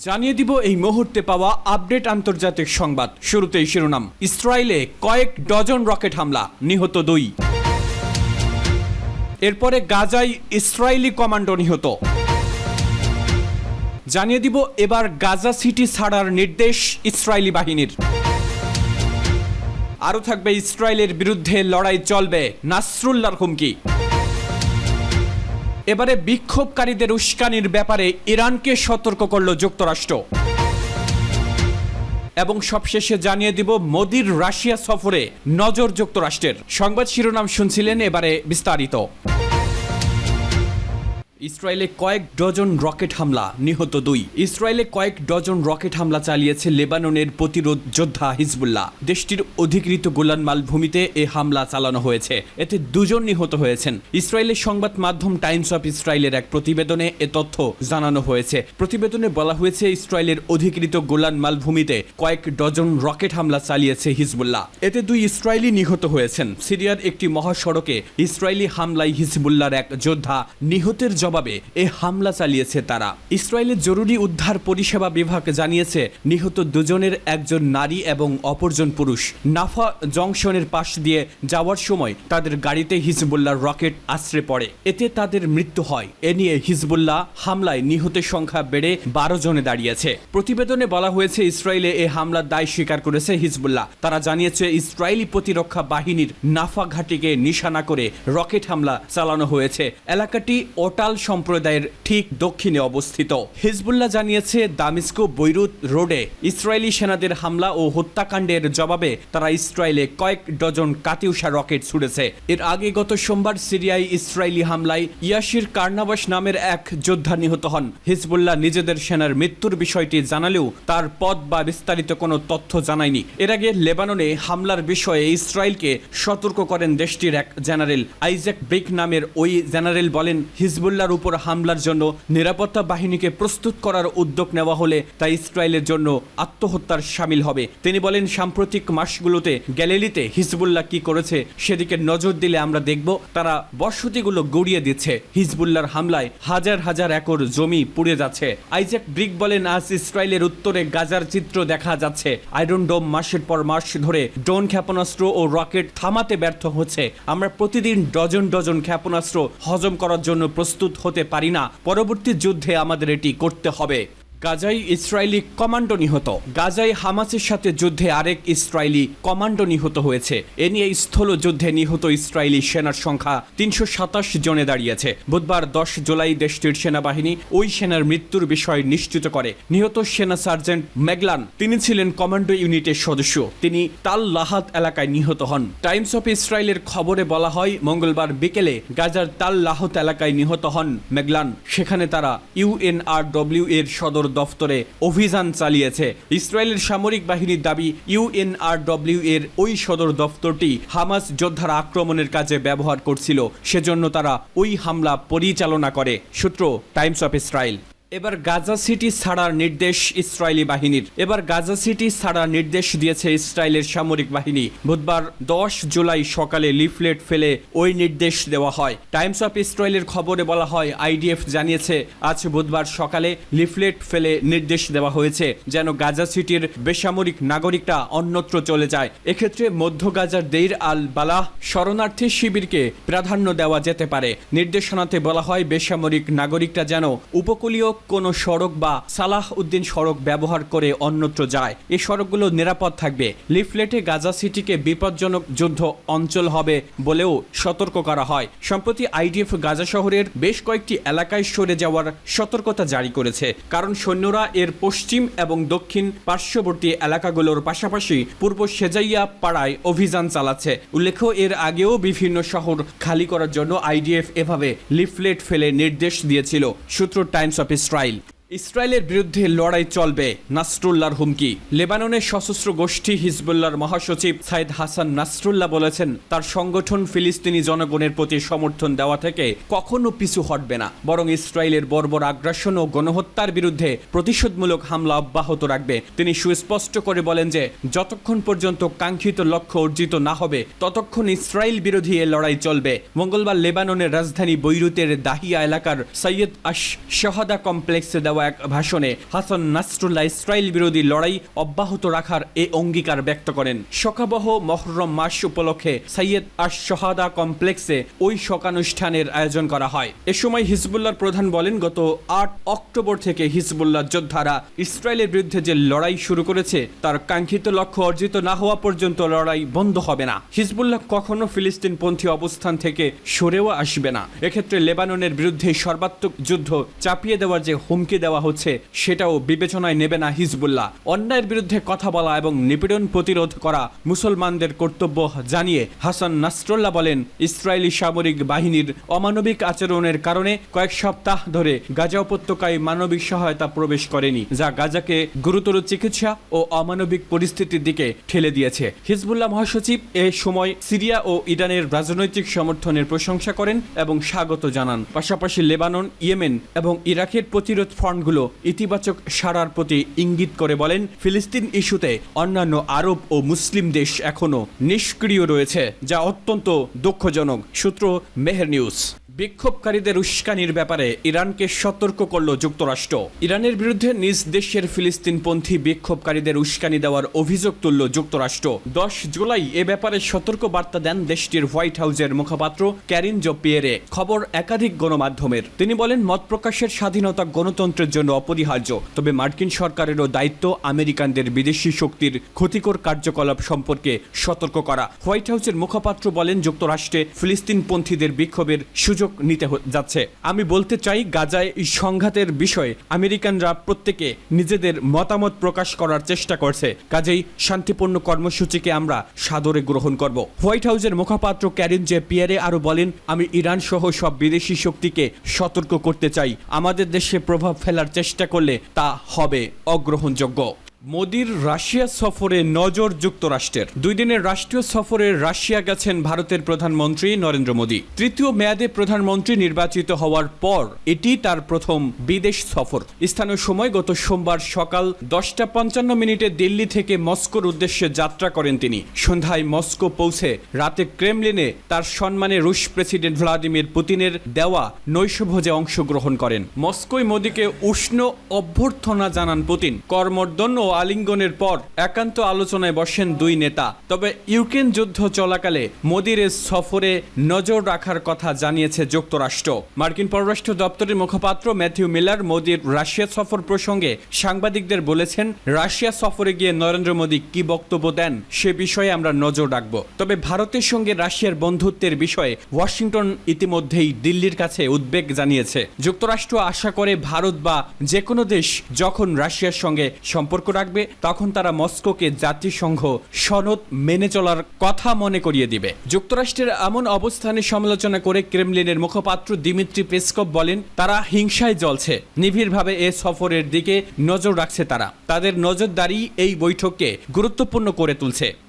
জানিয়ে দিব এই মুহূর্তে পাওয়া আপডেট আন্তর্জাতিক সংবাদ। শুরুতেই শিরোনাম। ইসরায়েলে কয়েক ডজন রকেট হামলা, নিহত 2। এরপরে গাজায় ইসরায়েলি কমান্ডো নিহত। জানিয়ে দিব এবার গাজা সিটি ছাড়ার নির্দেশ ইসরায়েলি বাহিনীর। আরও থাকবে ইসরায়েলের বিরুদ্ধে লড়াই চলবে, নাসরুল্লাহর হুমকি। এবারে বিক্ষোভকারীদের উস্কানির ব্যাপারে ইরানকে সতর্ক করল যুক্তরাষ্ট্র। এবং সবশেষে জানিয়ে দিব মোদির রাশিয়া সফরে নজর যুক্তরাষ্ট্রের। সংবাদ শিরোনাম শুনছিলেন, এবারে বিস্তারিত। ইসরায়েলে কয়েক ডজন রকেট হামলা, নিহত 2। ইসরায়েলে কয়েক ডজন রকেট হামলা চালিয়েছে লেবাননের প্রতিরোধ যোদ্ধা হিজবুল্লাহ। দেশটির অধিকৃত গোলান মালভূমিতে এ হামলা চালানো হয়েছে, এতে 2 জন নিহত হয়েছেন। ইসরায়েলের সংবাদ মাধ্যম টাইমস অফ ইসরায়েলের এক প্রতিবেদনে এ তথ্য জানানো হয়েছে। প্রতিবেদনে বলা হয়েছে, ইসরায়েলের অধিকৃত গোলান মালভূমিতে কয়েক ডজন রকেট হামলা চালিয়েছে হিজবুল্লাহ, এতে 2 ইসরায়েলি নিহত হয়েছেন। সিরিয়ার একটি মহাসড়কে ইসরায়েলি হামলায় হিজবুল্লাহর এক যোদ্ধা নিহতের জবাবে এ হামলা চালিয়েছে তারা। ইসরায়েলের জরুরি উদ্ধার পরিষেবা বিভাগ জানিয়েছে, নিহত 2 জনের একজন নারী এবং অপরজন পুরুষ। নাফা জংশনের পাশ দিয়ে যাওয়ার সময় তাদের গাড়িতে হিজবুল্লাহর রকেট আছড়ে পড়ে, এতে তাদের মৃত্যু হয়। এ নিয়ে হিজবুল্লাহ হামলায় নিহতের সংখ্যা বেড়ে 12 জনে দাঁড়িয়েছে। প্রতিবেদনে বলা হয়েছে, ইসরায়েলে এ হামলার দায় স্বীকার করেছে হিজবুল্লাহ। তারা জানিয়েছে, ইসরায়েলি প্রতিরক্ষা বাহিনীর নাফা ঘাঁটিকে নিশানা করে রকেট হামলা চালানো হয়েছে। এলাকাটি ওটাল সম্প্রদায়ের ঠিক দক্ষিণে অবস্থিত। হিজবুল্লাহ জানিয়েছে, দামেস্ক বৈরুত রোডে ইসরায়েলি সেনাদের হামলা ও হত্যাকাণ্ডের জবাবে তারা ইসরায়েলে কয়েক ডজন কাতিউষা রকেট ছুড়েছে। এর আগে গত সোমবার সিরিয়ায় ইসরায়েলি হামলায় ইয়াসির কার্নাবাস নামের এক যোদ্ধা নিহত হন। হিজবুল্লাহ নিজেদের সেনার মৃত্যুর বিষয়টি জানালেও তার পদ বা বিস্তারিত কোনো তথ্য জানায়নি। এর আগে লেবাননে হামলার বিষয়ে ইসরায়েলকে সতর্ক করেন দেশটির এক জেনারেল। আইজ্যাক ব্রিক নামের ওই জেনারেল বলেন, হিজবুল্লাহর উপর হামলার জন্য নিরাপত্তা বাহিনীকে প্রস্তুত করার উদ্যোগ নেওয়া হলে তা ইসরায়েলের জন্য আত্মহত্যার শামিল হবে। তিনি বলেন, সাম্প্রতিক মাসগুলোতে গ্যালিলিতে হিজবুল্লাহ কি করেছে সেদিকে নজর দিলে আমরা দেখব তারা বসতিগুলো গড়িয়ে দিচ্ছে। হিজবুল্লাহর হামলায় হাজার হাজার একর জমি পুড়ে যাচ্ছে। আইজ্যাক ব্রিক বলেন, আজ ইসরায়েলের উত্তরে গাজার চিত্র দেখা যাচ্ছে। আয়রন ডোম মাসের পর মাস ধরে ড্রোন ক্ষেপণাস্ত্র ও রকেট থামাতে ব্যর্থ হচ্ছে। আমরা প্রতিদিন ডজন ডজন ক্ষেপণাস্ত্র হজম করার জন্য প্রস্তুত হতে পারি না। পরবর্তী যুদ্ধে আমাদের এটি করতে হবে। গাজায় ইসরায়েলি কমান্ডো নিহত। গাজায় হামাসের সাথে যুদ্ধে আরেক ইসরায়েলি কমান্ডো নিহত হয়েছে। এ নিয়ে স্থল যুদ্ধে নিহত ইসরায়েলি সেনার সংখ্যা 327 জনে দাঁড়িয়েছে। বুধবার 10 জুলাই দেশটির সেনাবাহিনী ওই সেনার মৃত্যুর বিষয় নিশ্চিত করে। নিহত সেনা সার্জেন্ট মেগলান, তিনি ছিলেন কমান্ডো ইউনিটের সদস্য। তিনি তাল লাহাত এলাকায় নিহত হন। টাইমস অফ ইসরায়েলের খবরে বলা হয়, মঙ্গলবার বিকেলে গাজার তাল লাহাত এলাকায় নিহত হন মেগলান। সেখানে তারা ইউএনআরডব্লিউ এর সদর দফতরে অভিযান চালিয়েছে। ইসরায়েলের সামরিক বাহিনীর দাবি, ইউএনআরডব্লিউ এর ওই সদর দফতরটি হামাস যোদ্ধারা আক্রমণের কাজে ব্যবহার করছিল, সেজন্য তারা ওই হামলা পরিচালনা করে। সূত্র টাইমস অফ ইসরায়েল। এবার গাজা সিটি ছাড়ার নির্দেশ ইসরায়েলি বাহিনীর। এবার গাজা সিটি ছাড়ার নির্দেশ দিয়েছে ইসরায়েলের সামরিক বাহিনী। বুধবার 10 জুলাই সকালে লিফলেট ফেলে ওই নির্দেশ দেওয়া হয়। টাইমস অফ ইসরায়েলের খবরে বলা হয়, আইডিএফ জানিয়েছে, আজ বুধবার সকালে লিফলেট ফেলে নির্দেশ দেওয়া হয়েছে যেন গাজা সিটির বেসামরিক নাগরিকরা অন্যত্র চলে যায়। এক্ষেত্রে মধ্য গাজার দেইর আল বালাহ শরণার্থী শিবিরকে প্রাধান্য দেওয়া যেতে পারে। নির্দেশনাতে বলা হয়, বেসামরিক নাগরিকরা যেন উপকূলীয় কোনো সড়ক বা সালাহ উদ্দিন সড়ক ব্যবহার করে অন্যত্র যায়। এই সড়কগুলো নিরাপদ থাকবে। লিফলেটে গাজা সিটিকে বিপজ্জনক যুদ্ধ অঞ্চল হবে বলেও সতর্ক করা হয়। সম্প্রতি আইডিএফ গাজা শহরের বেশ কয়েকটি এলাকায় সরে যাওয়ার সতর্কতা জারি করেছে, কারণ সৈন্যরা এর পশ্চিম এবং দক্ষিণ পার্শ্ববর্তী এলাকাগুলোর পাশাপাশি পূর্ব সেজাইয়া পাড়ায় অভিযান চালাচ্ছে। উল্লেখ্য, এর আগেও বিভিন্ন শহর খালি করার জন্য আইডিএফ এভাবে লিফলেট ফেলে নির্দেশ দিয়েছিল। সূত্র টাইমস অফ ইসরায়েল। ইসরায়েলের বিরুদ্ধে লড়াই চলবে, নাসরুল্লাহর হুমকি। লেবাননের সশস্ত্র গোষ্ঠী হিজবুল্লাহর মহাসচিব সাইদ হাসান নাসরুল্লাহ বলেছেন, তার সংগঠন ফিলিস্তিনি জনগণের প্রতি সমর্থন দেওয়া থেকে কখনো পিছু হটবে না, বরং ইসরায়েলের বর্বর আগ্রাসন ও গণহত্যার বিরুদ্ধে প্রতিশোধমূলক হামলা অব্যাহত রাখবে। তিনি সুস্পষ্ট করে বলেন যে, যতক্ষণ পর্যন্ত কাঙ্ক্ষিত লক্ষ্য অর্জিত না হবে ততক্ষণ ইসরায়েল বিরোধী এ লড়াই চলবে। মঙ্গলবার লেবাননের রাজধানী বৈরুতের দাহিয়া এলাকার সৈয়দ আশ শাহাদা কমপ্লেক্সে দেওয়া এক ভাষণে হাসান নাসরুল্লাহ ইসরায়েল বিরোধী লড়াই অব্যাহত রাখার এ অঙ্গীকার ব্যক্ত করেন। শোকাবহ মহররম মাস উপলক্ষে সাইয়েদ আশ-শহাদা কমপ্লেক্সে ওই শোকানুষ্ঠানের আয়োজন করা হয়। এ সময় হিজবুল্লাহর প্রধান বলেন, গত 8 অক্টোবর থেকে হিজবুল্লাহ যোদ্ধারা ইসরায়েলের বিরুদ্ধে যে লড়াই শুরু করেছে তার কাঙ্ক্ষিত লক্ষ্য অর্জিত না হওয়া পর্যন্ত লড়াই বন্ধ হবে না। হিজবুল্লাহ কখনো ফিলিস্তিনপন্থী অবস্থান থেকে সরেও আসবে না। এক্ষেত্রে লেবাননের বিরুদ্ধে সর্বাত্মক যুদ্ধ চাপিয়ে দেওয়ার যে হুমকি দেওয়া হচ্ছে সেটাও বিবেচনায় নেবে না হিজবুল্লাহ। অন্যায়ের বিরুদ্ধে কথা বলা এবং নিপীড়ন প্রতিরোধ করা মুসলমানদের কর্তব্য জানিয়ে হাসান নাসরুল্লাহ বলেন, ইসরায়েলি সামরিক বাহিনীর অমানবিক আচরণের কারণে কয়েক সপ্তাহ ধরে গাজা উপত্যকায় মানবিক সহায়তা প্রবেশ করেনি, যা গাজাকে গুরুতর চিকিৎসা ও অমানবিক পরিস্থিতির দিকে ঠেলে দিয়েছে। হিজবুল্লাহ মহাসচিব এ সময় সিরিয়া ও ইরানের রাজনৈতিক সমর্থনের প্রশংসা করেন এবং স্বাগত জানান। পাশাপাশি লেবানন, ইয়েমেন এবং ইরাকের প্রতিরোধ ফ্রন্টগুলো ইতিবাচক সাড়ার প্রতি ইঙ্গিত করে বলেন, ফিলিস্তিন ইস্যুতে অন্যান্য আরব ও মুসলিম দেশ এখনও নিষ্ক্রিয় রয়েছে, যা অত্যন্ত দুঃখজনক। সূত্র মেহের নিউজ। বিক্ষোভকারীদের উস্কানির ব্যাপারে ইরানকে সতর্ক করল যুক্তরাষ্ট্র। ইরানের বিরুদ্ধে নিজ দেশের ফিলিস্তিনপন্থী বিক্ষোভকারীদের উস্কানি দেওয়ার অভিযোগ তুলল যুক্তরাষ্ট্র। 10 জুলাই এ ব্যাপারে সতর্ক বার্তা দেন দেশটির হোয়াইট হাউসের মুখপাত্র ক্যারিন জো-পিয়েরে। খবর একাধিক গণমাধ্যমের। তিনি বলেন, মত প্রকাশের স্বাধীনতা গণতন্ত্রের জন্য অপরিহার্য, তবে মার্কিন সরকারেরও দায়িত্ব আমেরিকানদের বিদেশি শক্তির ক্ষতিকর কার্যকলাপ সম্পর্কে সতর্ক করা। হোয়াইট হাউসের মুখপাত্র বলেন, যুক্তরাষ্ট্রে ফিলিস্তিনপন্থীদের বিক্ষোভের সুযোগ নিতে যাচ্ছে। আমি বলতে চাই, গাজায় এই সংঘাতের বিষয়ে আমেরিকানরা প্রত্যেকে নিজেদের মতামত প্রকাশ করার চেষ্টা করছে, কাজেই শান্তিপূর্ণ কর্মসূচিকে আমরা সাদরে গ্রহণ করব। হোয়াইট হাউসের মুখপাত্র ক্যারিন জে-পিয়েরে আরো বলেন, আমি ইরান সহ সব বিদেশি শক্তিকে সতর্ক করতে চাই, আমাদের দেশে প্রভাব ফেলার চেষ্টা করলে তা হবে অগ্রহণযোগ্য। মোদির রাশিয়া সফরে নজর যুক্তরাষ্ট্রের। 2 দিনের রাষ্ট্রীয় সফরে রাশিয়া গেছেন ভারতের প্রধানমন্ত্রী নরেন্দ্র মোদী। 3য় মেয়াদে প্রধানমন্ত্রী নির্বাচিত হওয়ার পর এটি তার প্রথম বিদেশ সফর। স্থানীয় সময় গত সোমবার সকাল 10:55 দিল্লি থেকে মস্কোর উদ্দেশ্যে যাত্রা করেন তিনি। সন্ধ্যায় মস্কো পৌঁছে রাতে ক্রেমলিনে তার সম্মানে রুশ প্রেসিডেন্ট ভ্লাদিমির পুতিনের দেওয়া নৈশভোজে অংশগ্রহণ করেন। মস্কোয় মোদীকে উষ্ণ অভ্যর্থনা জানান পুতিন। করমর্দন ও আলিঙ্গনের পর একান্ত আলোচনায় বসেন 2 নেতা। তবে ইউক্রেন যুদ্ধ চলাকালে মোদির সফরে নজর রাখার কথা জানিয়েছে যুক্তরাষ্ট্র। মার্কিন পররাষ্ট্র দপ্তরের মুখপাত্র ম্যাথিউ মিলার মোদির রাশিয়া সফর প্রসঙ্গে সাংবাদিকদের বলেছেন, রাশিয়া সফরে গিয়ে নরেন্দ্র মোদী কি বক্তব্য দেন সে বিষয়ে আমরা নজর রাখব। তবে ভারতের সঙ্গে রাশিয়ার বন্ধুত্বের বিষয়ে ওয়াশিংটন ইতিমধ্যেই দিল্লির কাছে উদ্বেগ জানিয়েছে। যুক্তরাষ্ট্র আশা করে ভারত বা যে কোনো দেশ যখন রাশিয়ার সঙ্গে সম্পর্ক রাখবে তখন তারা মস্কোকে জাতিসংঘ সনদ মেনে চলার কথা মনে করিয়ে দিবে। যুক্তরাষ্ট্রের এমন অবস্থানের সমালোচনা করে ক্রেমলিনের মুখপাত্র দিমিত্রি পেসকভ বলেন, তারা হিংসায় জ্বলছে, নিবিড়ভাবে এ সফরের দিকে নজর রাখছে তারা। তাদের নজরদারি এই বৈঠককে গুরুত্বপূর্ণ করে তুলছে।